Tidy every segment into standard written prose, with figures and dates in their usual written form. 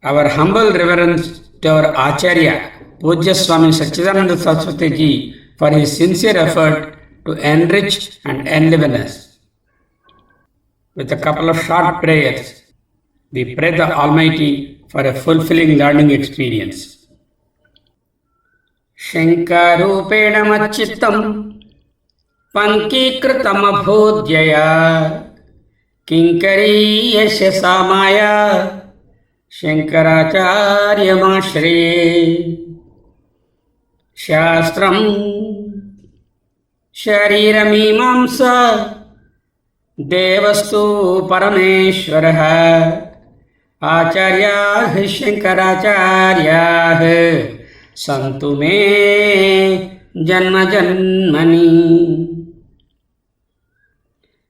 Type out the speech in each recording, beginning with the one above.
Our humble reverence to our Acharya, Pujya Swami Sachidananda Saraswati Ji, for his sincere effort to enrich and enliven us. With a couple of short prayers, we pray the Almighty for a fulfilling learning experience. Shankarupena Machittam Pankikritamabhodhyaya Kinkari Yasya Samaya Shankaracharya Shastram Shariramimansa Devastu Parameshwaraha Acharyah Shankaracharya Santu me Janma Janmani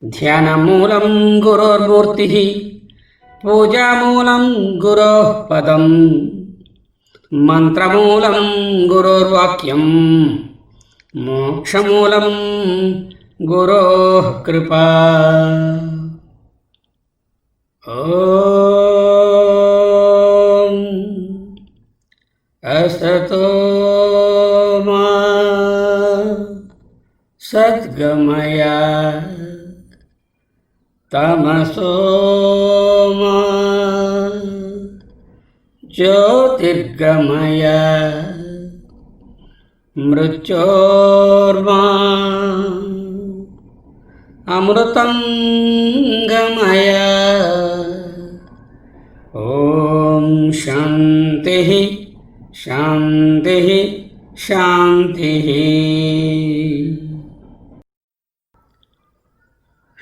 Dhyanamoolam Gurur Murtihi Pujamulam Guroh Padam Mantramulam Gurur Vakyam Mokshamulam Guroh Kripa Om Asato Ma Satgamaya Tamaso Ma Jyotirgamaya Mrityorma Amrutangamaya Om Shantihi Shantihi Shantihi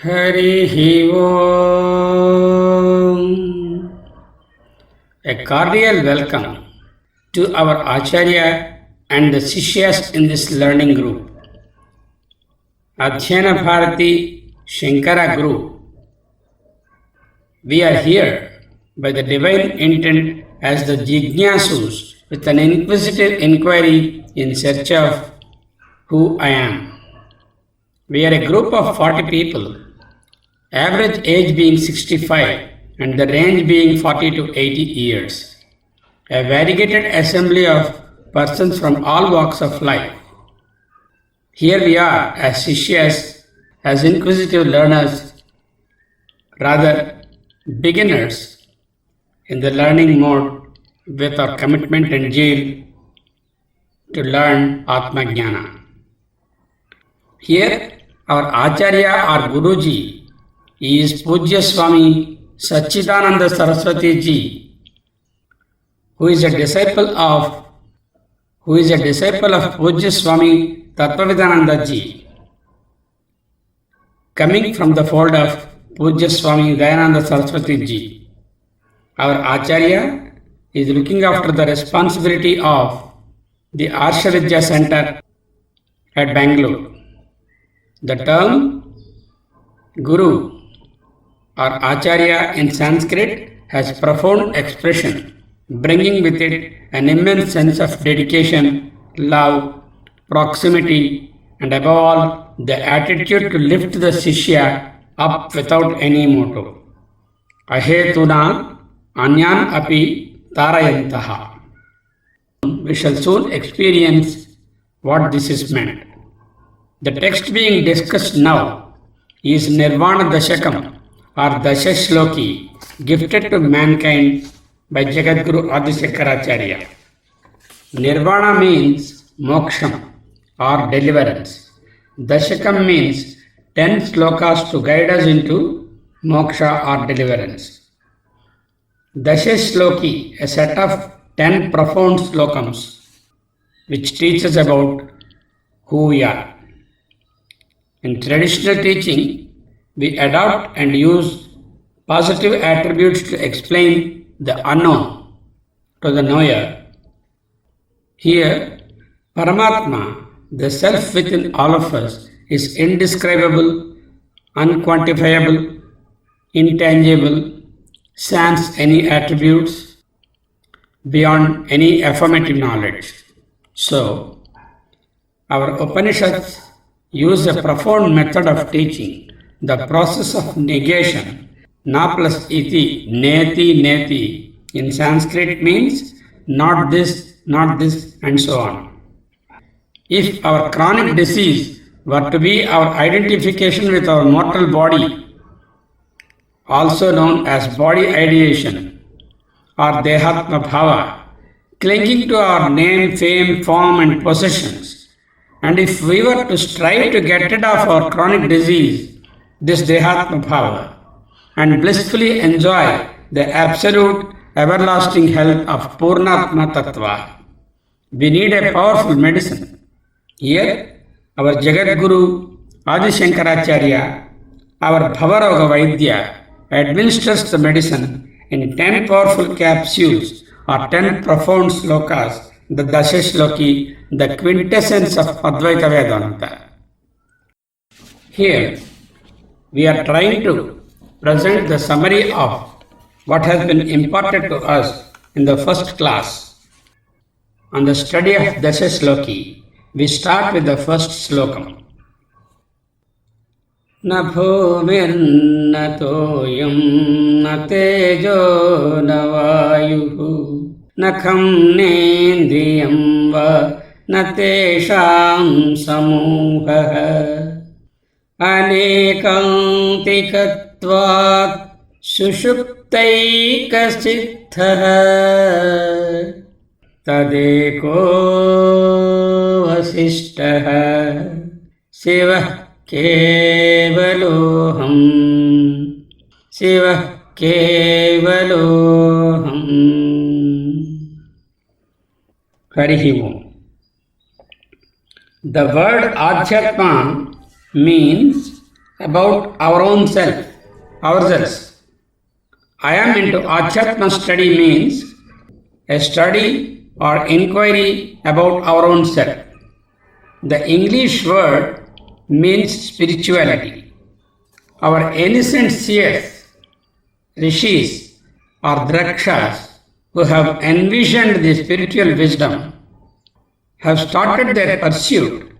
Harihi Om. A cordial welcome to our Acharya and the Sishyas in this learning group. Adhyana Bharati Shankara Group. We are here by the divine intent as the Jignasus with an inquisitive inquiry in search of who I am. We are a group of 40 people, average age being 65 and the range being 40 to 80 years. A variegated assembly of persons from all walks of life. Here we are as Sishyas, as inquisitive learners, rather beginners in the learning mode with our commitment and zeal to learn Atma Jnana. Here our Acharya or Guruji is Pujya Swami Sachidananda Saraswati Ji, who is a disciple of Pujya Swami Tattvavidananda Ji, coming from the fold of Pujya Swami Dayananda Saraswati Ji. Our Acharya is looking after the responsibility of the Arsha Vidya Center at Bangalore. The term Guru or Acharya in Sanskrit has profound expression, bringing with it an immense sense of dedication, love, proximity, and above all, the attitude to lift the Sishya up without any motto. Ahetuna anyan api tarayantaha. We shall soon experience what this is meant. The text being discussed now is Nirvana Dashakam or Dashashloki, gifted to mankind by Jagadguru Adi Shankaracharya. Nirvana means moksham or deliverance. Dashakam means 10 slokas to guide us into moksha or deliverance. Dashashloki, a set of 10 profound slokams which teach us about who we are. In traditional teaching, we adopt and use positive attributes to explain the unknown to the knower. Here, Paramatma, the self within all of us, is indescribable, unquantifiable, intangible, sans any attributes, beyond any affirmative knowledge. So, our Upanishads use a profound method of teaching, the process of negation, na plus iti, neti neti, in Sanskrit means not this, and so on. If our chronic disease were to be our identification with our mortal body, also known as body ideation or Dehatma Bhava, clinging to our name, fame, form, and possessions, and if we were to strive to get rid of our chronic disease, this Dehatma Bhava, and blissfully enjoy the absolute everlasting health of Purnatma Tattva, we need a powerful medicine. Here, our Jagat Guru Adi Shankaracharya, our Bhavaroga Vaidya, administers the medicine in 10 powerful capsules or 10 profound slokas, the Dashashloki, the quintessence of Advaita Vedanta. Here, we are trying to present the summary of what has been imparted to us in the first class. On the study of Dashashloki, we start with the first slokam. Na bhumirna toyam na tejo na vayuhu na kham nendriyam va na tesham samuhaha anekam tikatvat sushuptaikasiddhaha तदेको वसिष्ठः शिवः केवलोऽहम् शिवः केवलोऽहम् हरिः ओम्. The word Adhyatma means about our own self, ourselves. I am into Adhyatma study means a study or inquiry about our own self. The English word means spirituality. Our ancient seers, rishis or drakshas who have envisioned the spiritual wisdom have started their pursuit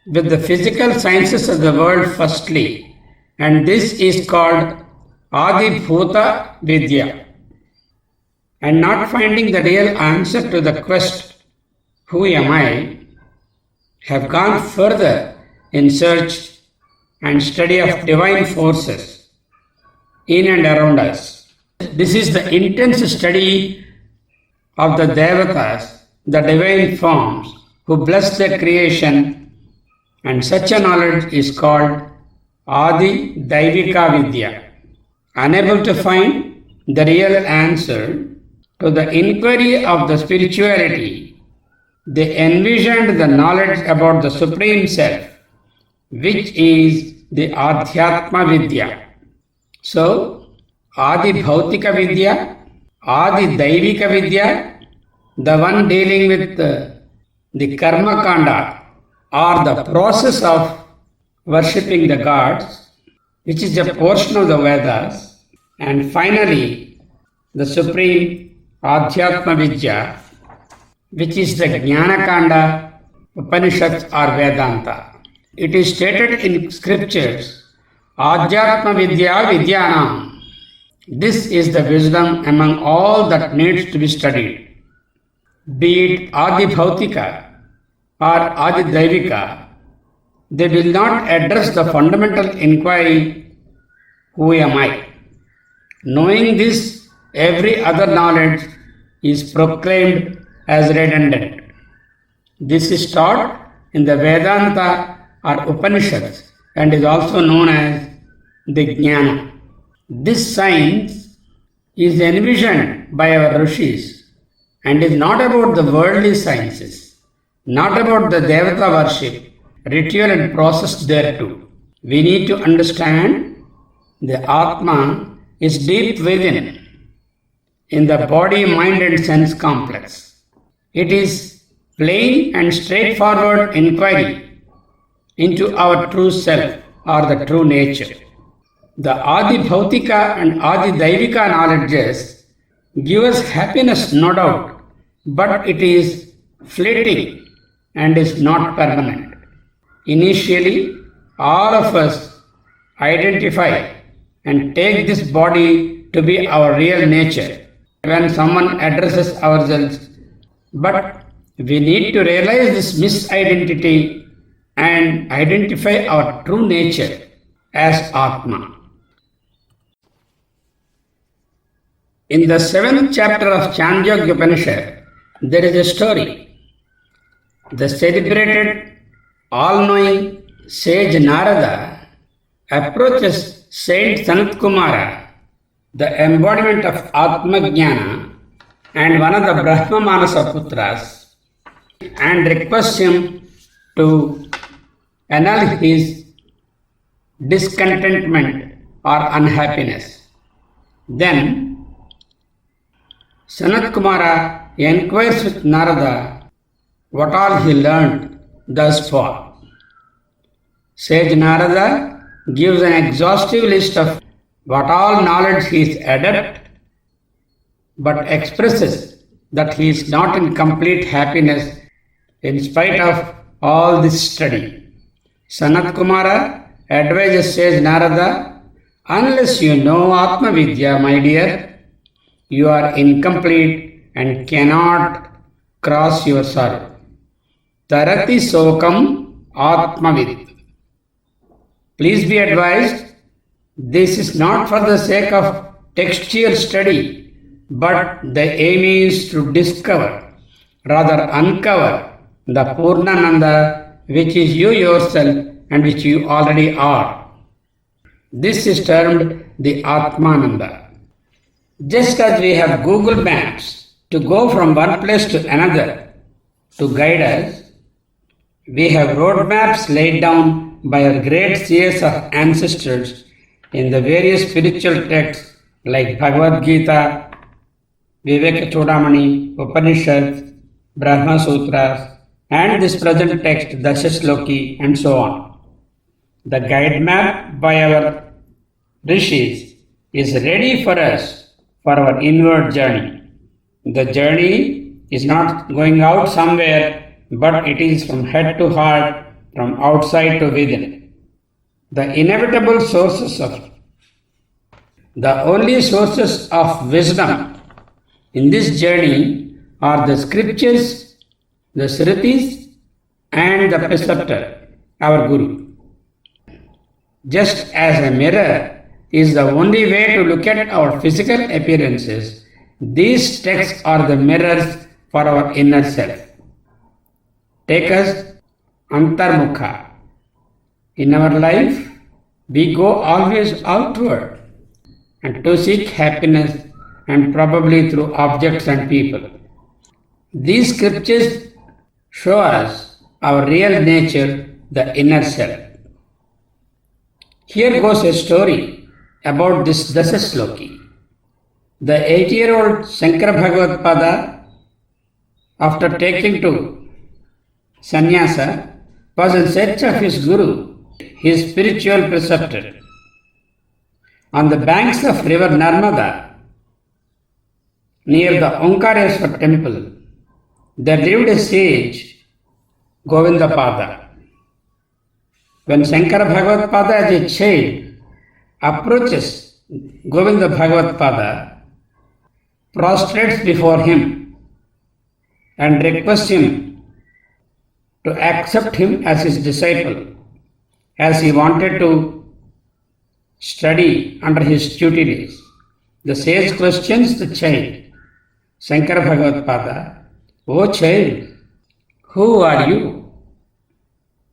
with the physical sciences of the world firstly, and this is called Adi Bhuta Vidya. And not finding the real answer to the quest, who am I, have gone further in search and study of divine forces in and around us. This is the intense study of the Devatas, the divine forms who bless the creation, and such a knowledge is called Adi Daivika Vidya. Unable to find the real answer to the inquiry of the spirituality, they envisioned the knowledge about the Supreme Self, which is the Adhyatma Vidya. So, Adi Bhautika Vidya, Adi Daivika Vidya, the one dealing with the Karma Kanda or the process of worshipping the gods, which is a portion of the Vedas, and finally, the Supreme Adhyatma Vidya, which is the Jnana Kanda, Upanishads or Vedanta. It is stated in scriptures, Adhyatma Vidya Vidyanam. This is the wisdom among all that needs to be studied. Be it Adi Bhautika or Adi Daivika, they will not address the fundamental inquiry, who am I? Knowing this, every other knowledge is proclaimed as redundant. This is taught in the Vedanta or Upanishads and is also known as the Jnana. This science is envisioned by our rishis and is not about the worldly sciences, not about the Devata worship, ritual and process thereto. We need to understand the Atma is deep within, in the body, mind and sense complex. It is plain and straightforward inquiry into our true self or the true nature. The Adi Bhautika and Adi Daivika knowledges give us happiness, no doubt, but it is fleeting and is not permanent. Initially, all of us identify and take this body to be our real nature. when someone addresses ourselves, but we need to realize this misidentity and identify our true nature as Atma. In the 7th chapter of Chandogya Upanishad, there is a story. The celebrated, all-knowing sage Narada approaches Saint Sanat Kumara, the embodiment of Atma Jnana and one of the Brahma Manasa Putras, and requests him to annul his discontentment or unhappiness. Then Sanat Kumara inquires with Narada what all he learned thus far. Sage Narada gives an exhaustive list of what all knowledge he is adept, but expresses that he is not in complete happiness in spite of all this study. Sanat Kumara advises Sage Narada, unless you know Atma Vidya, my dear, you are incomplete and cannot cross your sorrow. Tarati Sokam Atmavid. Please be advised, this is not for the sake of textual study, but the aim is to discover, rather uncover, the Purnananda which is you yourself and which you already are. This is termed the Atmananda. Just as we have Google Maps to go from one place to another to guide us, we have road maps laid down by our great seers of ancestors in the various spiritual texts like Bhagavad Gita, Viveka Chudamani, Upanishads, Brahma Sutras, and this present text, Dashashloki, and so on. The guide map by our rishis is ready for us for our inward journey. The journey is not going out somewhere, but it is from head to heart, from outside to within. The inevitable sources of, the only sources of wisdom in this journey are the scriptures, the Sritis, and the preceptor, our Guru. Just as a mirror is the only way to look at our physical appearances, these texts are the mirrors for our inner self. Take us Antarmukha. In our life, we go always outward and to seek happiness, and probably through objects and people. These scriptures show us our real nature, the inner self. Here goes a story about this Dasashloki. The 8-year-old Shankara Bhagavad-pada, after taking to sannyasa, was in search of his guru, his spiritual preceptor. On the banks of river Narmada, near the Omkareshwar temple, there lived a sage, Govindapada. When Shankara Bhagavad-pada as a child approaches Govinda Bhagavad-pada, prostrates before him and requests him to accept him as his disciple, as he wanted to study under his tutelage. The sage questions the child, Shankara Bhagavad-pada, "O child, who are you?"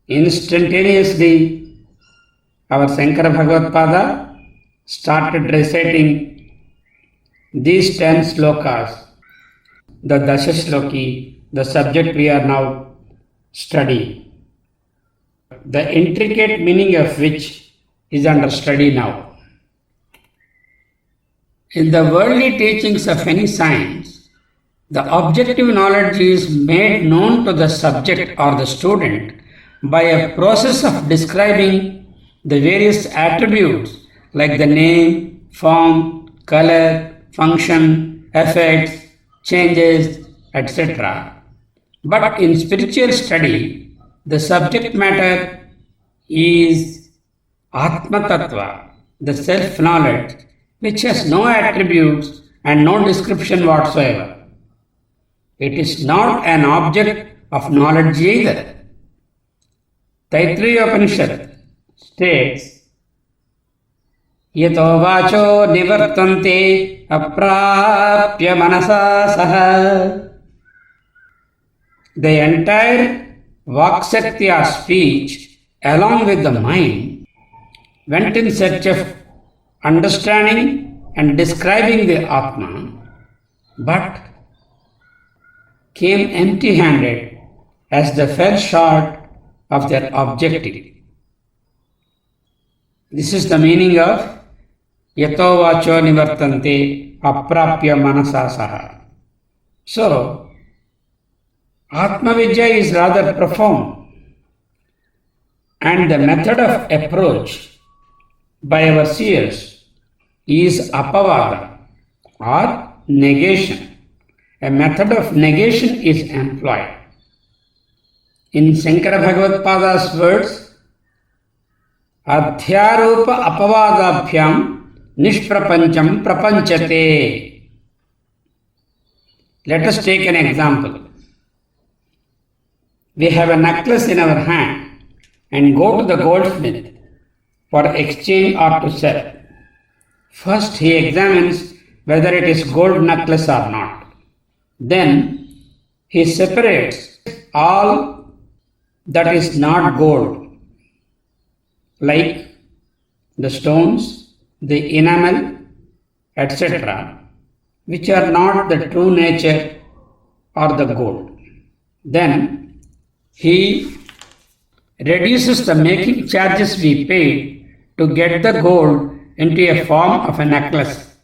Instantaneously, our Shankara Bhagavad-pada started reciting these 10 slokas, the Dashashloki, the subject we are now studying, the intricate meaning of which is under study now. In the worldly teachings of any science, the objective knowledge is made known to the subject or the student by a process of describing the various attributes like the name, form, color, function, effects, changes, etc. But in spiritual study, the subject matter is Atma Tattva, the self-knowledge, which has no attributes and no description whatsoever. It is not an object of knowledge either. Taittiriya Upanishad states, Yato vacho nivartante aprapya manasa saha. The entire Vaksakti or speech, along with the mind, went in search of understanding and describing the Atma, but came empty-handed as they fell short of their objective. This is the meaning of Yato vacho nivartante aprapya manasa saha. So, Atma Vidya is rather profound, and the method of approach by our seers is apavada or negation. A method of negation is employed. In Shankara Bhagavad Pada's words, Adhyaropa apavadabhyam nishprapancham prapanchate. Let us take an example. We have a necklace in our hand and go to the goldsmith for exchange or to sell. First he examines whether it is gold necklace or not. Then he separates all that is not gold, like the stones, the enamel, etc., which are not the true nature or the gold. Then he reduces the making charges we paid to get the gold into a form of a necklace.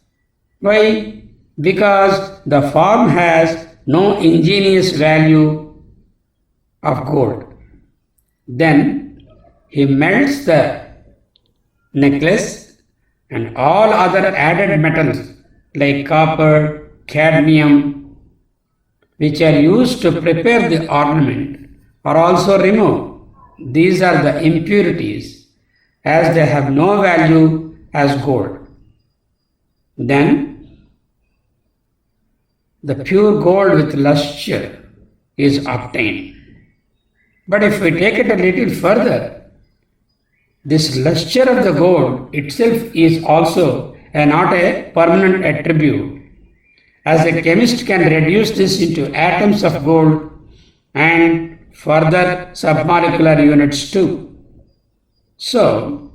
Why? Because the form has no ingenious value of gold. Then he melts the necklace and all other added metals like copper, cadmium, which are used to prepare the ornament, are also removed. These are the impurities, as they have no value as gold. Then the pure gold with luster is obtained. But if we take it a little further, this luster of the gold itself is also not a permanent attribute, as a chemist can reduce this into atoms of gold and further submolecular units too. So,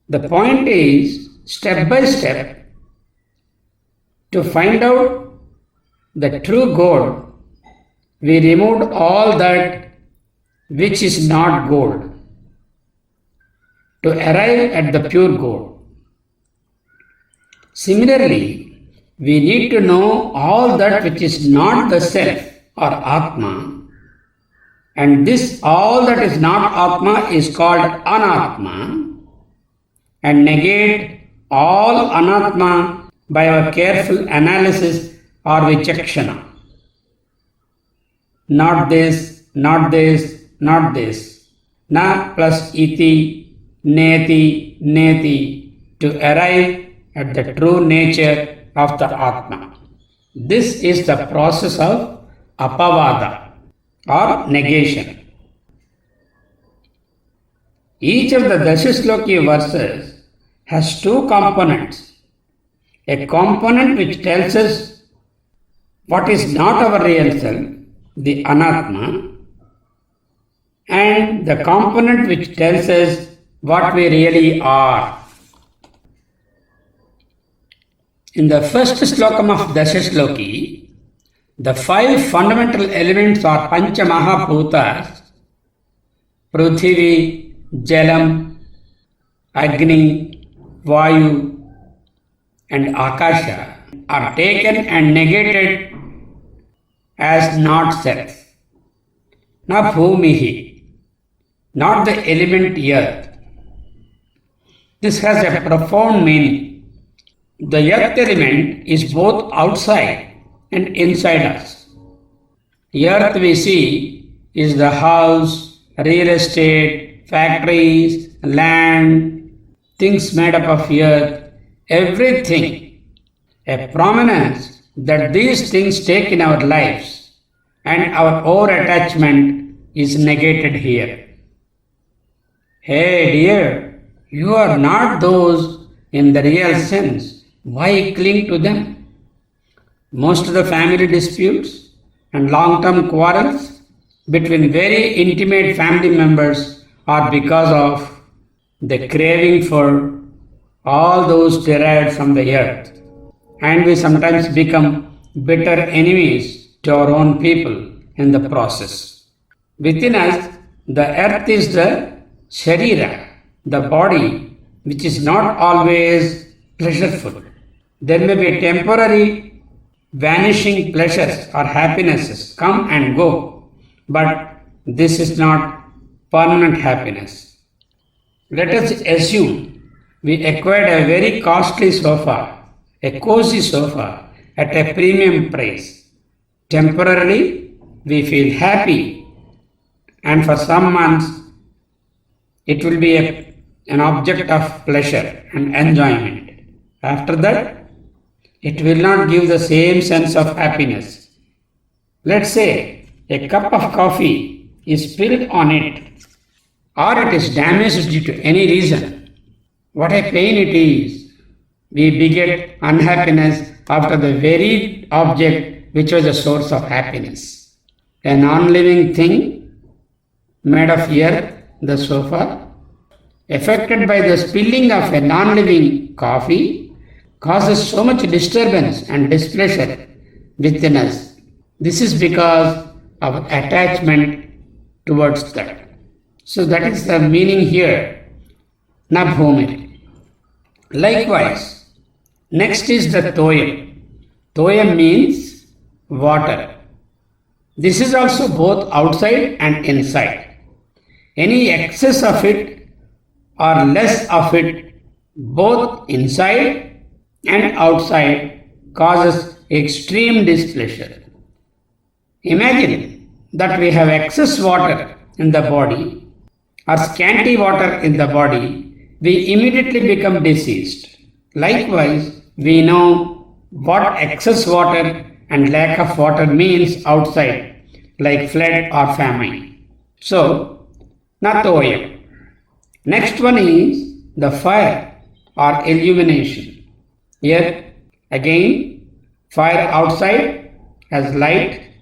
the point is, step by step, to find out the true gold, we removed all that which is not gold to arrive at the pure gold. Similarly, we need to know all that which is not the self or Atma, and this all that is not Atma is called Anatma, and negate all Anatma by our careful analysis or vichakshana. Not this, not this, not this. Na plus iti, neti, neti, to arrive at the true nature of the Atma. This is the process of apavada or negation. Each of the Dashashloki verses has two components. A component which tells us what is not our real self, the Anatma, and the component which tells us what we really are. In the first slokam of Dashashloki, the five fundamental elements are Pancha Mahabhutas, Prithvi, Jalam, Agni, Vayu, and Akasha are taken and negated as not self. Na Bhumihi, not the element earth. This has a profound meaning. The earth element is both outside and inside us. Earth we see is the house, real estate, factories, land, things made up of earth, everything a prominence that these things take in our lives, and our over-attachment is negated here. Hey dear, you are not those in the real sense. Why cling to them? Most of the family disputes and long-term quarrels between very intimate family members are because of the craving for all those derived from the earth. And we sometimes become bitter enemies to our own people in the process. Within us, the earth is the Sharira, the body, which is not always pleasureful. There may be temporary vanishing pleasures or happinesses come and go, but this is not permanent happiness. Let us assume we acquired a very costly sofa, a cozy sofa at a premium price. Temporarily, we feel happy, and for some months, it will be an object of pleasure and enjoyment. After that, it will not give the same sense of happiness. Let's say a cup of coffee is spilled on it, or it is damaged due to any reason. What a pain it is. We beget unhappiness after the very object which was a source of happiness. A non-living thing made of earth, the sofa, affected by the spilling of a non-living coffee, causes so much disturbance and displeasure within us. This is because of attachment towards that. So that is the meaning here, na bhumir. Likewise, next is the toyam. Toyam means water. This is also both outside and inside. Any excess of it or less of it, both inside and outside, causes extreme displeasure. Imagine that we have excess water in the body or scanty water in the body, we immediately become diseased. Likewise, we know what excess water and lack of water means outside, like flood or famine. So, natoyam. Next one is the fire or illumination. Here again, fire outside as light,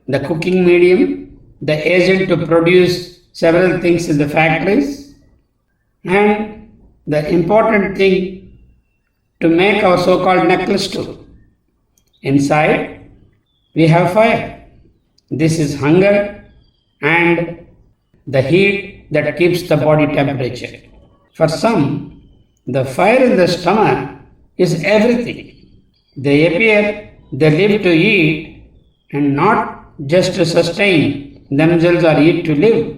the cooking medium, the agent to produce several things in the factories, and the important thing to make our so-called necklace too. Inside, we have fire. This is hunger and the heat that keeps the body temperature. For some, the fire in the stomach is everything. They appear, they live to eat and not just to sustain themselves or eat to live.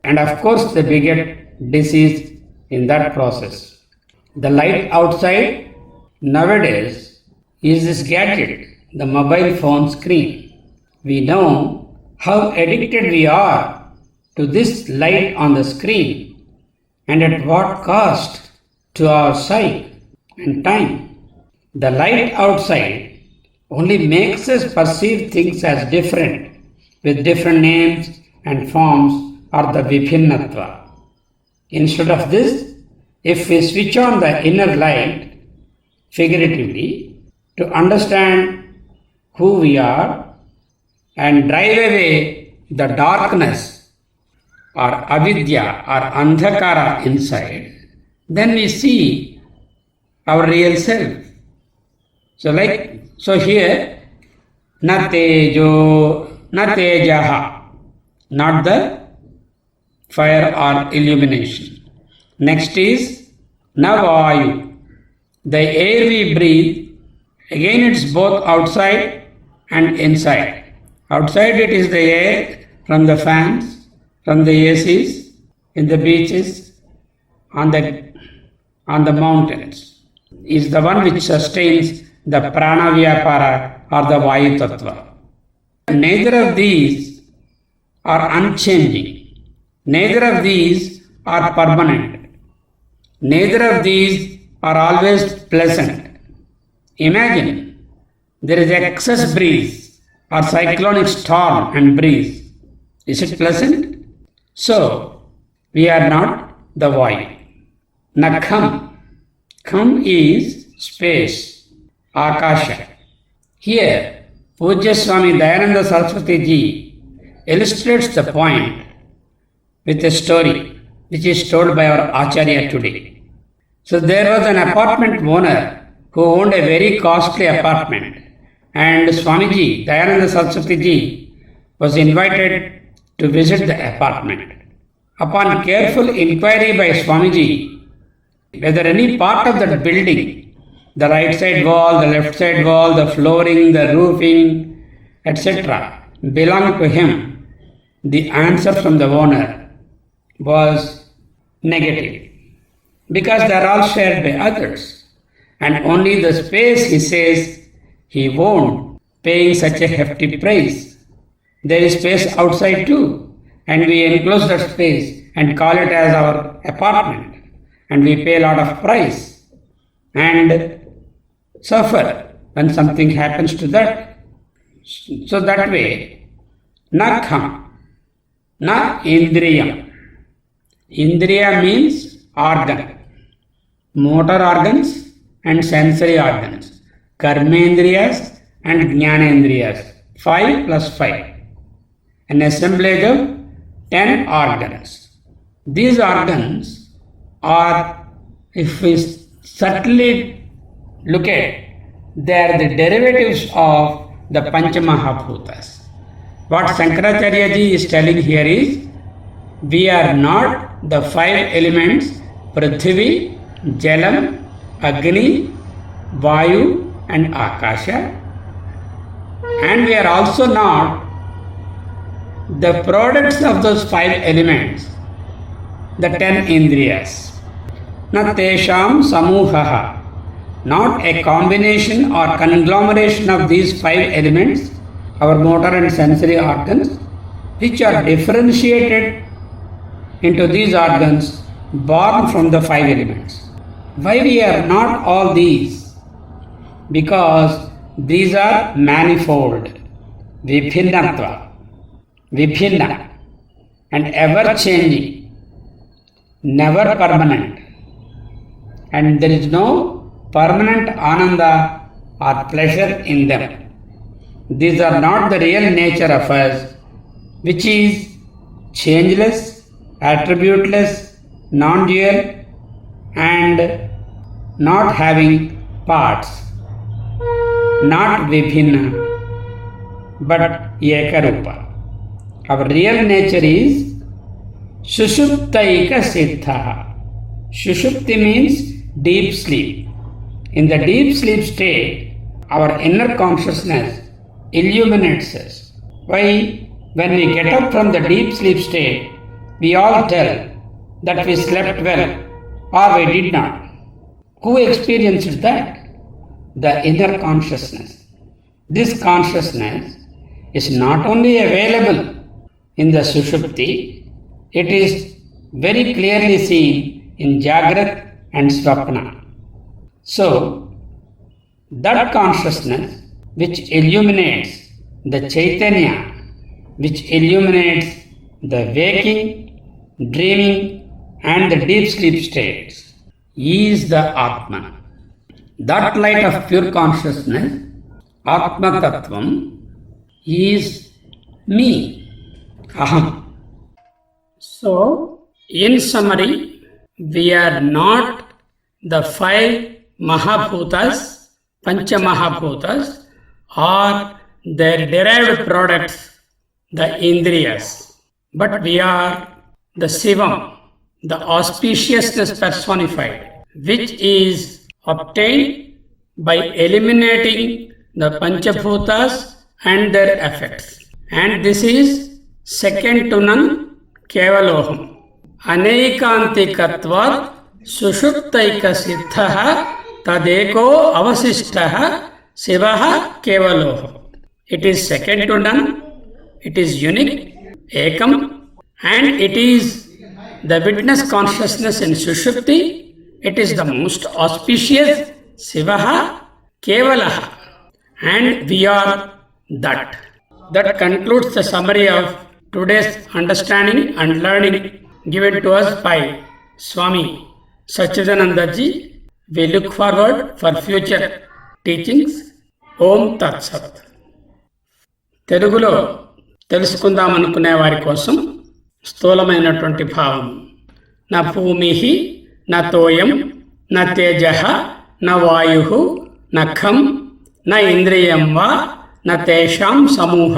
And of course, they beget disease in that process. The light outside nowadays is this gadget, the mobile phone screen. We know how addicted we are to this light on the screen and at what cost to our sight and time. The light outside only makes us perceive things as different with different names and forms or the vibhinnatva. Instead of this, if we switch on the inner light, figuratively, to understand who we are and drive away the darkness or avidya or andhakara inside, then we see our real self. So here, na tejo, na tejaha, not the fire or illumination. Next is na vayu, the air we breathe. Again, it's both outside and inside. Outside it is the air from the fans, from the ACs, in the beaches, on the mountains. Is the one which sustains the prana vyapara or the vayu tattva. Neither of these are unchanging. Neither of these are permanent. Neither of these are always pleasant. Imagine there is excess breeze or cyclonic storm and breeze. Is it pleasant? So, we are not the void. Na kham. Kham is space, akasha. Here, Pujya Swami Dayananda Saraswati Ji illustrates the point with a story which is told by our Acharya today. So there was an apartment owner who owned a very costly apartment, and Swamiji Dayananda Saraswati Ji was invited to visit the apartment. Upon careful inquiry by Swamiji whether any part of that building, the right side wall, the left side wall, the flooring, the roofing, etc., belonged to him, the answer from the owner was negative, because they are all shared by others, and only the space, he says, he won't, paying such a hefty price. There is space outside too, and we enclose that space and call it as our apartment, and we pay a lot of price and suffer when something happens to that. So that way, na kham, na indriyam. Indriya means organ, motor organs and sensory organs, karmendriyas and jnanendriyas, 5 plus 5, an assemblage of 10 organs. These organs are, if we subtly look at, they are the derivatives of the Panchamahabhutas. What Shankaracharya ji is telling here is, we are not the 5 elements Prithvi, Jalam, Agni, Vayu and Akasha, and we are also not the products of those 5 elements, the 10 Indriyas. Na tesham samuhaha, not a combination or conglomeration of these 5 elements, our motor and sensory organs, which are differentiated into these organs born from the 5 elements. Why we are not all these? Because these are manifold, vibhinnatva, vibhinna, and ever changing, never permanent, and there is no permanent ananda or pleasure in them. These are not the real nature of us, which is changeless, attributeless, non-dual, and not having parts, not vibhinna, but ekarupa. Our real nature is Sushuptaika Siddha. Sushupti means deep sleep. In the deep sleep state, our inner consciousness illuminates us. Why? When we get up from the deep sleep state, we all tell that we slept well or we did not. Who experienced that? The inner consciousness. This consciousness is not only available in the Sushupti, it is very clearly seen in Jagrat and Swapna. So, that consciousness which illuminates the Chaitanya, which illuminates the waking, dreaming and the deep sleep states, is the Atman. That light of pure consciousness, Atma Tattvam, is me, Aham. So, in summary, we are not the 5 Mahabhutas, Pancha Mahabhutas, or their derived products, the Indriyas, but we are the Shivam, the auspiciousness personified, which is obtained by eliminating the Panchabhutas and their effects. And this is second to none, Kevaloham. Aneikantikatvat Sushuptaika Siddhaha Tadeko Avasishtaha Sivaha Kevaloham. It is second to none, it is unique, Ekam, and it is the witness consciousness in Sushupti. It is the most auspicious, Sivaha, Kevalah, and we are that. That concludes the summary of today's understanding and learning given to us by Swami Sachidananda Ji. We look forward for future teachings. Om Tat Sat. తెలుగులో తెలుసుకుందామనుకునే వారి కోసం స్థూలమైనటువంటి భావం. న భూమి న తోయం న తేజ న వాయు న ఖం న ఇంద్రియం వా న తేషాం సమూహ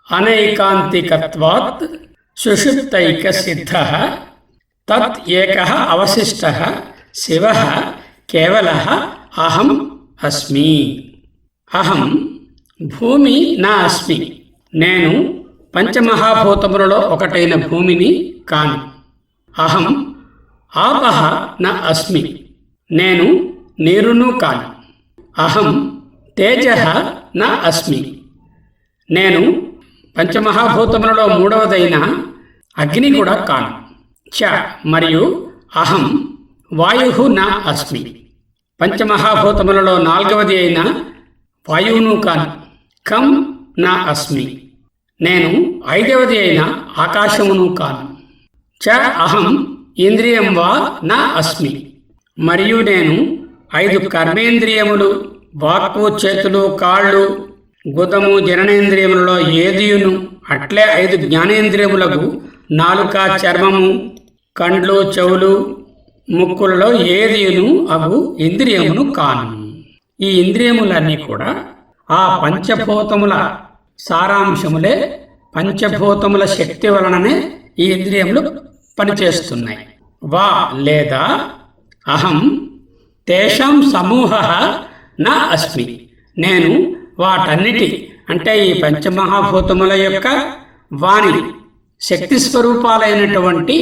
అనైకాంతికత్వాత్ సుషుప్తైక సిద్ధ తత్ ఏకః అవశిష్టః శివః కేవలః అహం అస్మి. అహం భూమి నా అస్మి. నేను పంచమహాభూతములలో ఒకటైన భూమిని కాను. అహం ఆపః న అస్మి. నేను నీరును కాను. అహం తేజః న అస్మి. నేను పంచమహాభూతములలో మూడవదైన అగ్ని కూడా కాను. చ మరియు అహం వాయు న అస్మి. పంచమహాభూతములలో నాలుగవది అయిన వాయువును కాను. కం నా అస్మి. నేను ఐదవది అయిన ఆకాశమును కాను. చ అహం ఇంద్రియం వా నా అస్మి. మరియు నేను 5 కర్మేంద్రియములు, వాక్కు, చేతులు, కాళ్ళు, గుదము, జననేంద్రియములలో ఏదియును, అట్లే 5 జ్ఞానేంద్రియములకు నాలుక, చర్మము, కండ్లు, చెవులు, ముక్కులలో ఏదియును అగు ఇంద్రియమును కాను. ఈ ఇంద్రియములన్నీ కూడా ఆ పంచభూతముల సారాంశములే. పంచభూతముల శక్తి వలననే ఈ ఇంద్రియములు పనిచేస్తున్నాయి. వా లేదా అహం తేషాం సమూహ నా అస్మి. నేను వాటన్నిటి అంటే ఈ పంచమహాభూతముల యొక్క వాణి శక్తి స్వరూపాలైనటువంటి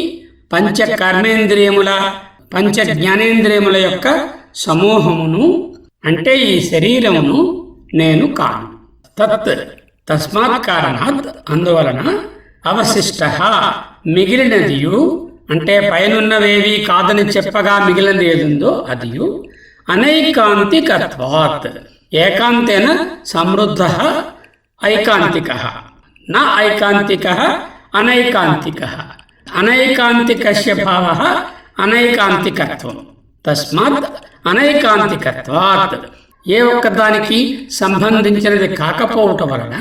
పంచ కర్మేంద్రియముల, పంచ జ్ఞానేంద్రియముల యొక్క సమూహమును అంటే ఈ శరీరమును నేను కాను. తత్ తస్మాత్ కారణాత్ అందువలన అవశిష్ట మిగిలినదియు అంటే పైనున్నవేవి కాదని చెప్పగా మిగిలినది ఏదుందో అదియు అనైకాంతికత్వాత్ ఏకాంతేన సమృద్ధ ఐకాంతిక నా ఐకాంతిక అనైకాంతిక అనైకాంతికస్య భావ అనైకాంతికత్వం. తస్మాత్ అనైకాంతికత్వాత్ ఏ ఒక్కదానికి సంబంధించినది కాకపోవటం వలన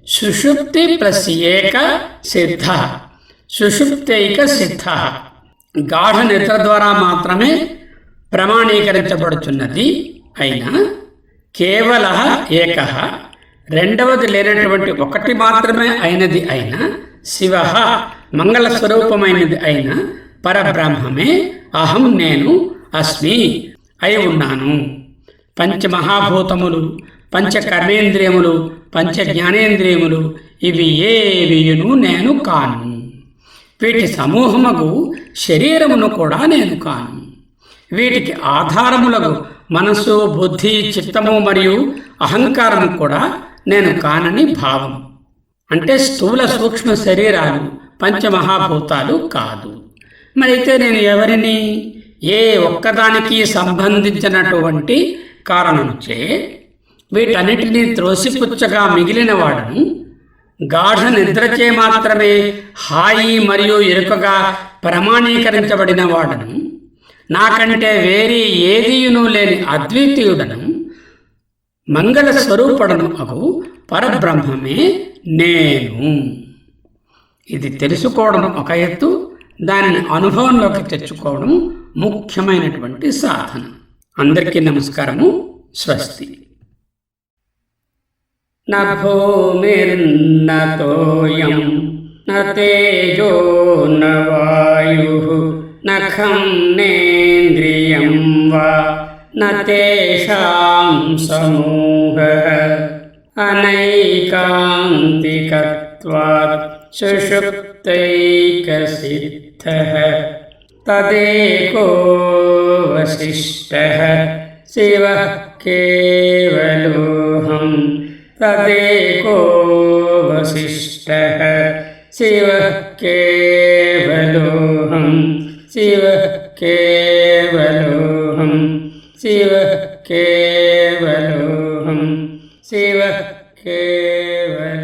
సుషుప్తి ప్లస్ ఏక సిద్ధ, సుషుప్తైక సిద్ధ, గాఢ నిద్ర ద్వారా మాత్రమే ప్రమాణీకరించబడుతున్నది అయినా కేవల ఏక రెండవది లేనటువంటి ఒకటి మాత్రమే అయినది అయిన శివ మంగళ స్వరూపమైనది అయిన పరబ్రహ్మమే అహం నేను అస్మి అయి ఉన్నాను. పంచమహాభూతములు, పంచ కర్మేంద్రియములు, పంచ జ్ఞానేంద్రియములు ఇవి ఏవియును నేను కాను. వీటి సమూహముకు శరీరమును కూడా నేను కాను. వీటికి ఆధారములకు మనస్సు, బుద్ధి, చిత్తము మరియు అహంకారము కూడా నేను కానని భావం. అంటే స్థూల సూక్ష్మ శరీరాలు పంచమహాభూతాలు కాదు. మరైతే నేను ఎవరిని? ఏ ఒక్కదానికి సంబంధించినటువంటి కారణంచే వీటన్నిటినీ త్రోసిపుచ్చగా మిగిలిన వాడను, గాఢ నిద్రచే మాత్రమే హాయి మరియు ఎరుకగా ప్రమాణీకరించబడిన వాడను, నాకంటే వేరే ఏదియును లేని అద్వితీయుడను, మంగళ స్వరూపుడను అగు పరబ్రహ్మమే నేను. ఇది తెలుసుకోవడం ఒక ఎత్తు, దానిని అనుభవంలోకి తెచ్చుకోవడం ముఖ్యమైనటువంటి సాధన. అందరికీ నమస్కారము. స్వస్తి. న భూమిర్న తోయం న తేజో న వాయుః న ఖం నేంద్రియం వా న తేషాం సమూహః అనైకాంతికత్వాత్ సుషుప్తైకసిద్ధః తదేకో వశిష్టః శివః కేవలోహం తదేకో వశిష్టః శివః కేవలోహం శివః కేవలోహం శివః కేవలోహం शिव केवल